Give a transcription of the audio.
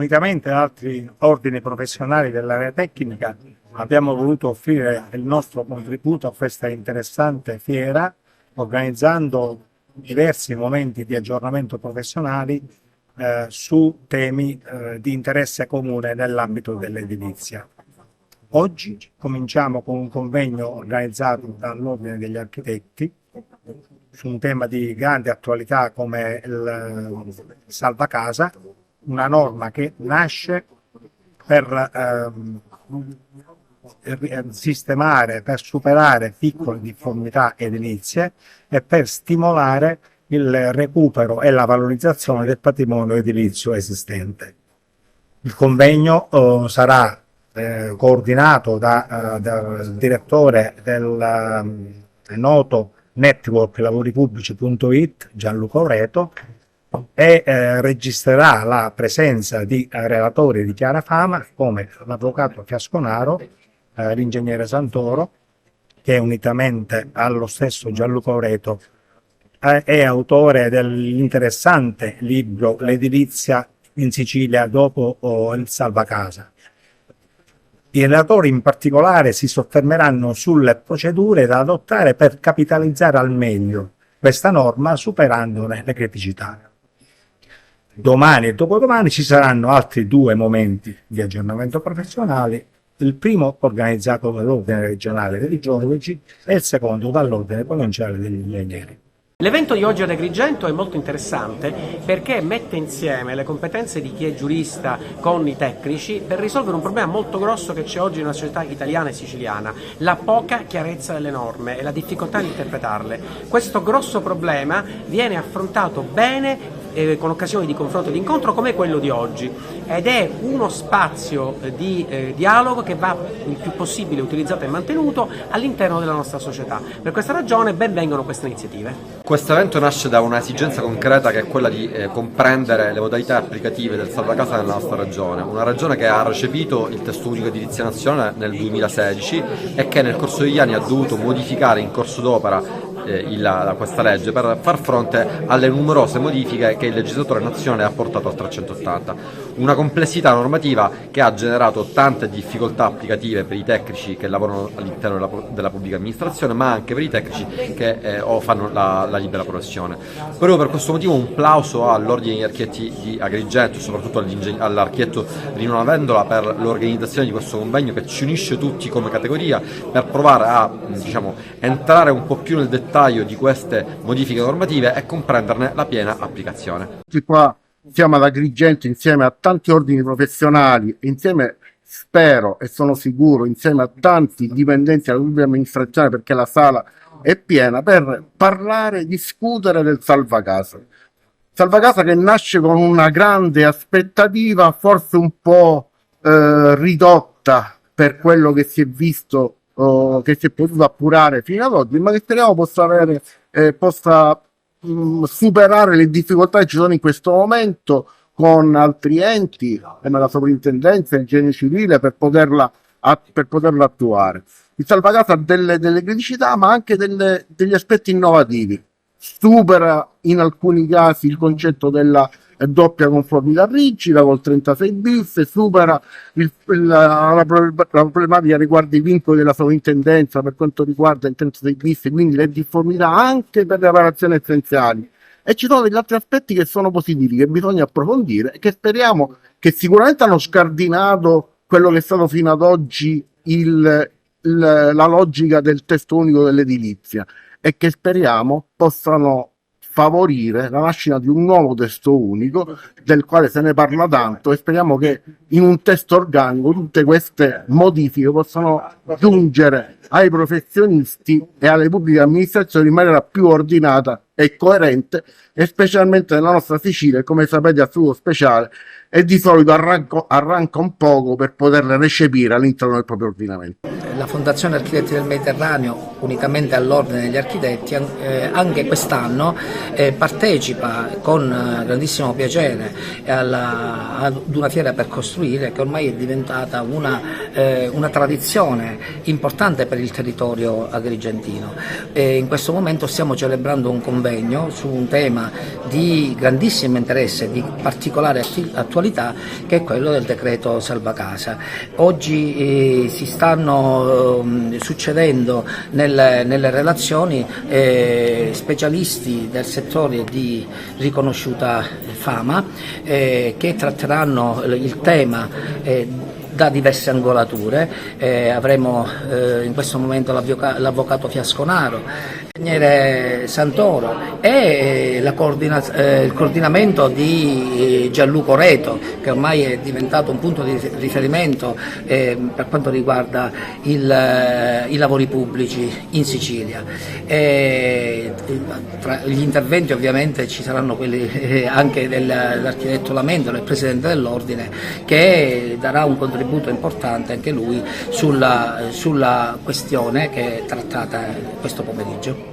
Unitamente ad altri ordini professionali dell'area tecnica, abbiamo voluto offrire il nostro contributo a questa interessante fiera, organizzando diversi momenti di aggiornamento professionali su temi di interesse comune nell'ambito dell'edilizia. Oggi cominciamo con un convegno organizzato dall'Ordine degli Architetti su un tema di grande attualità come il salva casa, una norma che nasce per sistemare, per superare piccole difformità edilizie e per stimolare il recupero e la valorizzazione del patrimonio edilizio esistente. Il convegno sarà coordinato dal direttore del noto network lavoripubblici.it Gianluca Oreto e registrerà la presenza di relatori di chiara fama come l'avvocato Fiasconaro, l'ingegnere Santoro, che unitamente allo stesso Gianluca Oreto è autore dell'interessante libro L'edilizia in Sicilia dopo il salvacasa. I relatori in particolare si soffermeranno sulle procedure da adottare per capitalizzare al meglio questa norma superandone le criticità. Domani e dopodomani ci saranno altri due momenti di aggiornamento professionale, il primo organizzato dall'Ordine regionale dei geologi e il secondo dall'Ordine provinciale degli ingegneri. L'evento di oggi ad Agrigento è molto interessante perché mette insieme le competenze di chi è giurista con i tecnici per risolvere un problema molto grosso che c'è oggi nella società italiana e siciliana, la poca chiarezza delle norme e la difficoltà di interpretarle. Questo grosso problema viene affrontato bene con occasioni di confronto e di incontro come quello di oggi ed è uno spazio di dialogo che va il più possibile utilizzato e mantenuto all'interno della nostra società. Per questa ragione ben vengano queste iniziative. Questo evento nasce da un'esigenza concreta che è quella di comprendere le modalità applicative del salvacasa nella nostra regione, una regione che ha recepito il testo unico edilizia nazionale nel 2016 e che nel corso degli anni ha dovuto modificare in corso d'opera questa legge per far fronte alle numerose modifiche che il legislatore nazionale ha portato al 380. Una complessità normativa che ha generato tante difficoltà applicative per i tecnici che lavorano all'interno della pubblica amministrazione, ma anche per i tecnici che fanno la libera professione. Proprio per questo motivo un plauso all'Ordine degli Architetti di Agrigento, soprattutto all'architetto Rino Vendola per l'organizzazione di questo convegno che ci unisce tutti come categoria per provare a entrare un po' più nel dettaglio di queste modifiche normative e comprenderne la piena applicazione. Qua siamo ad Agrigento insieme a tanti ordini professionali, insieme spero e sono sicuro insieme a tanti dipendenti della pubblica amministrazione, perché la sala è piena, per parlare, discutere del salvacasa. Salvacasa che nasce con una grande aspettativa, forse un po' ridotta per quello che si è visto, che si è potuto appurare fino ad oggi, ma che speriamo possa superare le difficoltà che ci sono in questo momento con altri enti, come la sovrintendenza e il genio civile, per poterla attuare. Il salvacasa ha delle criticità, ma anche degli aspetti innovativi. Supera in alcuni casi il della doppia conformità rigida col 36 bis, supera la problematica riguardo i vincoli della sovrintendenza per quanto riguarda il 36 bis, quindi le difformità anche per le operazioni essenziali. E ci sono degli altri aspetti che sono positivi, che bisogna approfondire e che speriamo, che sicuramente hanno scardinato quello che è stato fino ad oggi la logica del testo unico dell'edilizia, e che speriamo possano favorire la nascita di un nuovo testo unico del quale se ne parla tanto, e speriamo che in un testo organico tutte queste modifiche possano giungere ai professionisti e alle pubbliche amministrazioni in maniera più ordinata e coerente, e specialmente nella nostra Sicilia, come sapete, a suo speciale e di solito arranca un poco per poterle recepire all'interno del proprio ordinamento. La Fondazione Architetti del Mediterraneo, unitamente all'Ordine degli Architetti, anche quest'anno partecipa con grandissimo piacere ad una fiera per costruire che ormai è diventata una tradizione importante per il territorio agrigentino. In questo momento stiamo celebrando un convegno su un tema tema di grandissimo interesse e di particolare attualità, che è quello del decreto salva casa. Oggi si stanno succedendo nelle relazioni specialisti del settore di riconosciuta fama che tratteranno il tema da diverse angolature. Avremo in questo momento l'avvocato Fiasconaro, l'ingegnere Santoro e il coordinamento di Gianluca Reto, che ormai è diventato un punto di riferimento per quanto riguarda i lavori pubblici in Sicilia. Tra gli interventi ovviamente ci saranno quelli anche dell'architetto Lamento, del presidente dell'ordine, che darà un contributo importante anche lui sulla questione che è trattata questo pomeriggio.